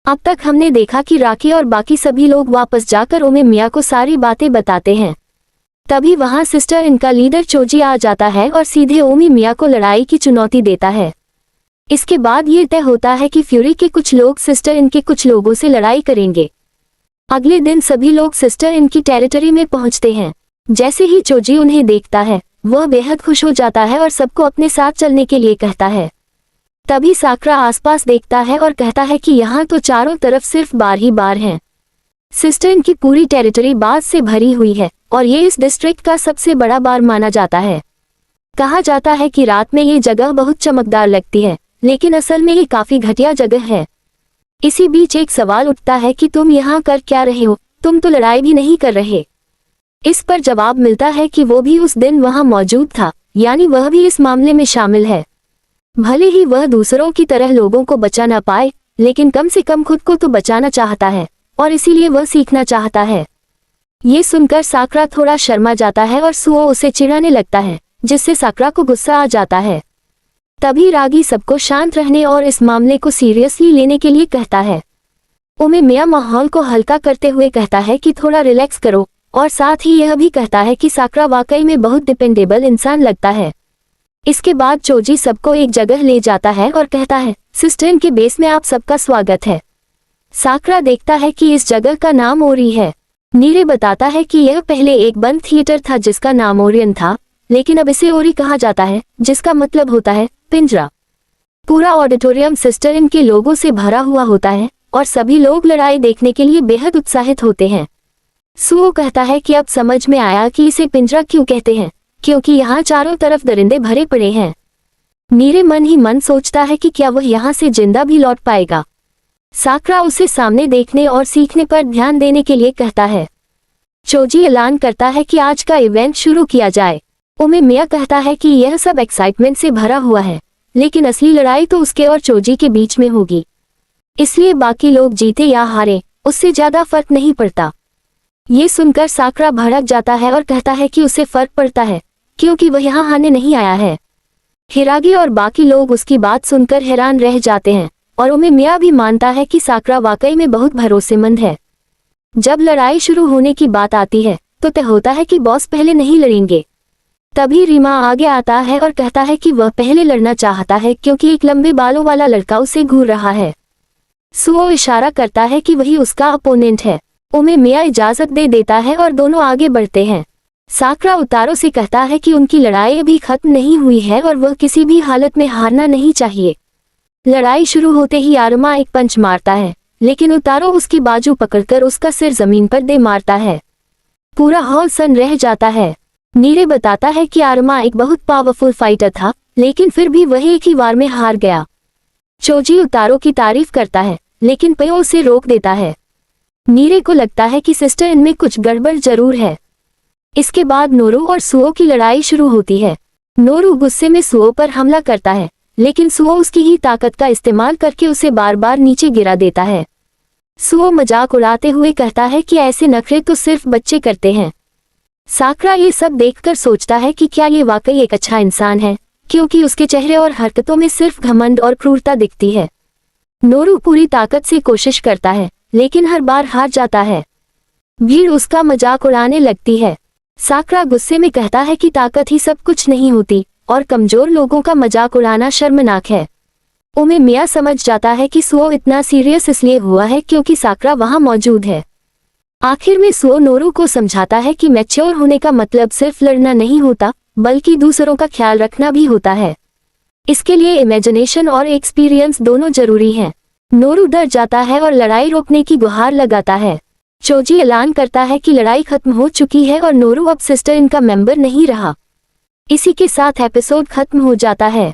अब तक हमने देखा कि राकी और बाकी सभी लोग वापस जाकर ओमे मिया को सारी बातें बताते हैं। तभी वहां सिस्टर इनका लीडर चोजी आ जाता है और सीधे ओमी मिया को लड़ाई की चुनौती देता है। इसके बाद ये तय होता है कि फ्यूरी के कुछ लोग सिस्टर इनके कुछ लोगों से लड़ाई करेंगे। अगले दिन सभी लोग सिस्टर इनकी टेरिटरी में पहुंचते हैं। जैसे ही चोजी उन्हें देखता है वह बेहद खुश हो जाता है और सबको अपने साथ चलने के लिए कहता है। तभी साकरा आसपास देखता है और कहता है कि यहाँ तो चारों तरफ सिर्फ बार ही बार हैं। सिस्टर इनकी पूरी टेरिटरी बाज से भरी हुई है और ये इस डिस्ट्रिक्ट का सबसे बड़ा बार माना जाता है। कहा जाता है कि रात में ये जगह बहुत चमकदार लगती है, लेकिन असल में ये काफी घटिया जगह है। इसी बीच एक सवाल उठता है कि तुम यहाँ कर क्या रहे हो, तुम तो लड़ाई भी नहीं कर रहे। इस पर जवाब मिलता है कि वो भी उस दिन वहाँ मौजूद था, यानी वह भी इस मामले में शामिल है। भले ही वह दूसरों की तरह लोगों को बचा ना पाए, लेकिन कम से कम खुद को तो बचाना चाहता है और इसीलिए वह सीखना चाहता है। ये सुनकर साकरा थोड़ा शर्मा जाता है और सुओ उसे चिढ़ाने लगता है, जिससे साकरा को गुस्सा आ जाता है। तभी रागी सबको शांत रहने और इस मामले को सीरियसली लेने के लिए कहता है। ओमे मिया माहौल को हल्का करते हुए कहता है कि थोड़ा रिलैक्स करो और साथ ही यह भी कहता है कि साकरा वाकई में बहुत डिपेंडेबल इंसान लगता है। इसके बाद चोजी सबको एक जगह ले जाता है और कहता है, सिस्टर इनके बेस में आप सबका स्वागत है। साकरा देखता है कि इस जगह का नाम ओरी है। नीरे बताता है कि यह पहले एक बंद थिएटर था जिसका नाम ओरियन था, लेकिन अब इसे ओरी कहा जाता है, जिसका मतलब होता है पिंजरा। पूरा ऑडिटोरियम सिस्टर इनके लोगों से भरा हुआ होता है और सभी लोग लड़ाई देखने के लिए बेहद उत्साहित होते हैं। सुओ कहता है कि अब समझ में आया कि इसे पिंजरा क्यों कहते हैं, क्योंकि यहाँ चारों तरफ दरिंदे भरे पड़े हैं। नीरे मन ही मन सोचता है कि क्या वह यहाँ से जिंदा भी लौट पाएगा। साकरा उसे सामने देखने और सीखने पर ध्यान देने के लिए कहता है। चोजी ऐलान करता है कि आज का इवेंट शुरू किया जाए। ओमे मिया कहता है कि यह सब एक्साइटमेंट से भरा हुआ है, लेकिन असली लड़ाई तो उसके और चोजी के बीच में होगी, इसलिए बाकी लोग जीते या हारे उससे ज्यादा फर्क नहीं पड़ता। ये सुनकर साकरा भड़क जाता है और कहता है कि उसे फर्क पड़ता है, क्योंकि वह यहाँ हारने नहीं आया है। हिरागी और बाकी लोग उसकी बात सुनकर हैरान रह जाते हैं और ओमे मिया भी मानता है कि साकरा वाकई में बहुत भरोसेमंद है। जब लड़ाई शुरू होने की बात आती है तो तय होता है कि बॉस पहले नहीं लड़ेंगे। तभी रीमा आगे आता है और कहता है कि वह पहले लड़ना चाहता है क्योंकि एक लंबे बालों वाला लड़का उसे घूर रहा है। सुओ इशारा करता है कि वही उसका अपोनेंट है। ओमे मिया इजाजत दे देता है और दोनों आगे बढ़ते हैं। साकरा उतारो से कहता है कि उनकी लड़ाई अभी खत्म नहीं हुई है और वह किसी भी हालत में हारना नहीं चाहिए। लड़ाई शुरू होते ही आरमा एक पंच मारता है, लेकिन उतारो उसकी बाजू पकड़कर उसका सिर जमीन पर दे मारता है। पूरा हॉल सन रह जाता है। नीरे बताता है कि आरमा एक बहुत पावरफुल फाइटर था, लेकिन फिर भी वह एक ही वार में हार गया। चोजी उतारो की तारीफ करता है, लेकिन पयो उसे रोक देता है। नीरे को लगता है कि सिस्टर इनमें कुछ गड़बड़ जरूर है। इसके बाद नोरू और सुओ की लड़ाई शुरू होती है। नोरू गुस्से में सुओ पर हमला करता है, लेकिन सुओ उसकी ही ताकत का इस्तेमाल करके उसे बार बार नीचे गिरा देता है। सुओ मजाक उड़ाते हुए कहता है कि ऐसे नखरे तो सिर्फ बच्चे करते हैं। साकरा ये सब देखकर सोचता है कि क्या ये वाकई एक अच्छा इंसान है, क्योंकि उसके चेहरे और हरकतों में सिर्फ घमंड और क्रूरता दिखती है। नोरू पूरी ताकत से कोशिश करता है, लेकिन हर बार हार जाता है। भीड़ उसका मजाक उड़ाने लगती है। साकरा गुस्से में कहता है कि ताकत ही सब कुछ नहीं होती और कमजोर लोगों का मजाक उड़ाना शर्मनाक है। ओमे मिया समझ जाता है कि सुओ इतना सीरियस इसलिए हुआ है क्योंकि साकरा वहां मौजूद है। आखिर में सुओ नोरू को समझाता है कि मैच्योर होने का मतलब सिर्फ लड़ना नहीं होता, बल्कि दूसरों का ख्याल रखना भी होता है। इसके लिए इमेजिनेशन और एक्सपीरियंस दोनों जरूरी हैं। नोरू डर जाता है और लड़ाई रोकने की गुहार लगाता है। चोजी ऐलान करता है कि लड़ाई खत्म हो चुकी है और नोरू अब सिस्टर इनका मेंबर नहीं रहा। इसी के साथ एपिसोड खत्म हो जाता है।